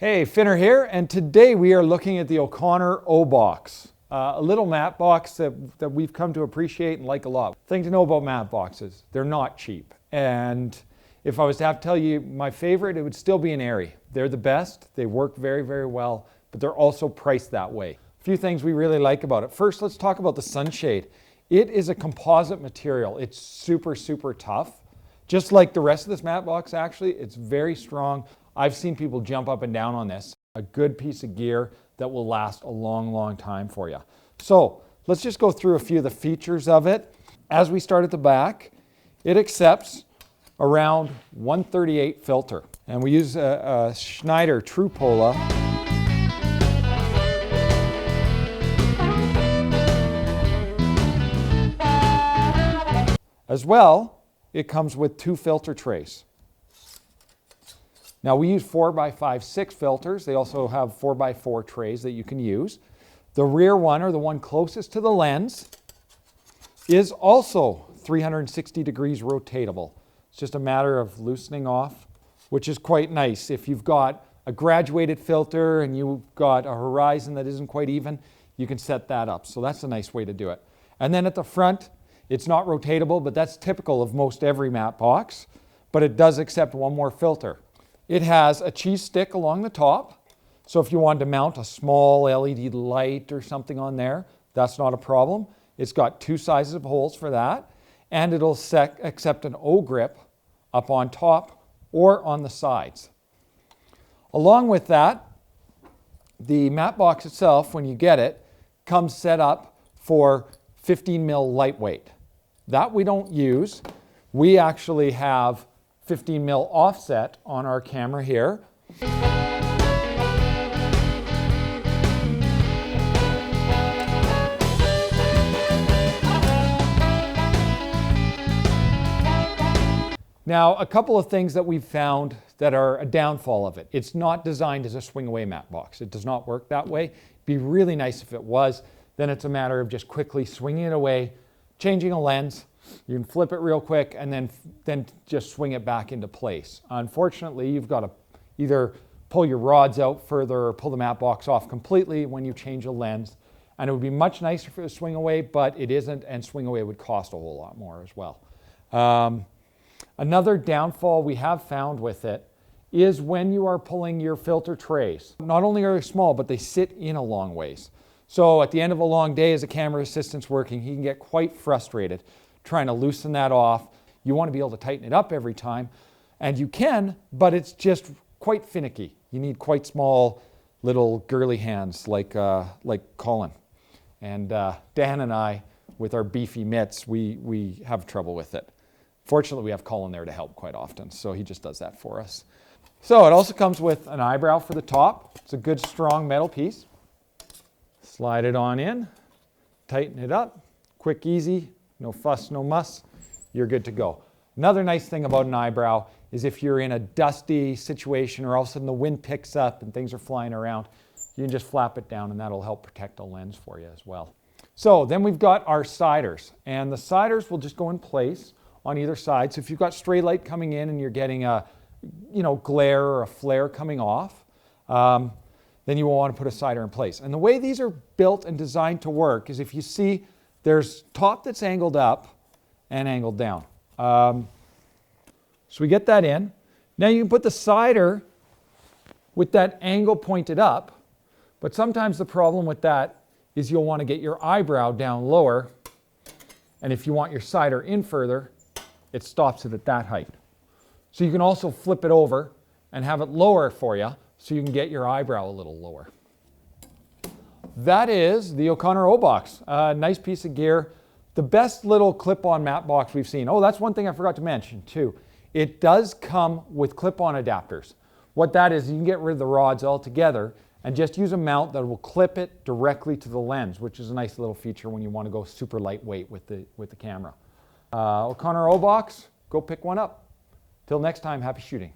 Hey, Finner here, and today we are looking at the Oconnor O Box, a little matte box that we've come to appreciate and like a lot. Thing to know about matte boxes, they're not cheap. And if I was to have to tell you my favorite, it would still be an Airy. They're the best, they work very, very well, but they're also priced that way. A few things we really like about it. First, let's talk about the sunshade. It is a composite material. It's super, super tough. Just like the rest of this matte box, actually, it's very strong. I've seen people jump up and down on this. A good piece of gear that will last a long, long time for you. So let's just go through a few of the features of it. As we start at the back, it accepts around 138 filter. And we use a Schneider Trupola. As well, it comes with 2 filter trays. Now we use 4x5/6 filters. They also have 4x4 trays that you can use. The rear one, or the one closest to the lens, is also 360 degrees rotatable. It's just a matter of loosening off, which is quite nice. If you've got a graduated filter and you've got a horizon that isn't quite even, you can set that up. So that's a nice way to do it. And then at the front, it's not rotatable, but that's typical of most every matte box, but it does accept one more filter. It has a cheese stick along the top, so if you wanted to mount a small LED light or something on there, that's not a problem. It's got 2 sizes of holes for that, and it'll accept an O grip up on top or on the sides. Along with that, the matte box itself, when you get it, comes set up for 15 mil lightweight. That we don't use. We actually have 15 mil offset on our camera here. Now, a couple of things that we've found that are a downfall of it. It's not designed as a swing away matte box. It does not work that way. It'd be really nice if it was. Then it's a matter of just quickly swinging it away, changing a lens. You can flip it real quick and then just swing it back into place. Unfortunately, you've got to either pull your rods out further or pull the matte box off completely when you change a lens. And it would be much nicer for the swing away, but it isn't, and swing away would cost a whole lot more as well. Another downfall we have found with it is when you are pulling your filter trays. Not only are they small, but they sit in a long ways. So at the end of a long day, as a camera assistant's working, he can get quite frustrated trying to loosen that off. You want to be able to tighten it up every time, and you can, but it's just quite finicky. You need quite small little girly hands like Colin. And Dan and I, with our beefy mitts, we have trouble with it. Fortunately, we have Colin there to help quite often, so he just does that for us. So it also comes with an eyebrow for the top. It's a good strong metal piece. Slide it on in, tighten it up, quick, easy. No fuss, no muss, you're good to go. Another nice thing about an eyebrow is if you're in a dusty situation or all of a sudden the wind picks up and things are flying around, you can just flap it down and that'll help protect the lens for you as well. So then we've got our siders, and the siders will just go in place on either side. So if you've got stray light coming in and you're getting a glare or a flare coming off, then you will want to put a sider in place. And the way these are built and designed to work is if you see there's top that's angled up and angled down. So we get that in. Now you can put the sider with that angle pointed up, but sometimes the problem with that is you'll want to get your eyebrow down lower, and if you want your sider in further, it stops it at that height. So you can also flip it over and have it lower for you so you can get your eyebrow a little lower. That is the Oconnor O Box. Nice piece of gear. The best little clip-on matte box we've seen. Oh, that's one thing I forgot to mention too. It does come with clip-on adapters. What that is, you can get rid of the rods altogether and just use a mount that will clip it directly to the lens, which is a nice little feature when you want to go super lightweight with the camera. Oconnor O Box, go pick one up. Till next time, happy shooting.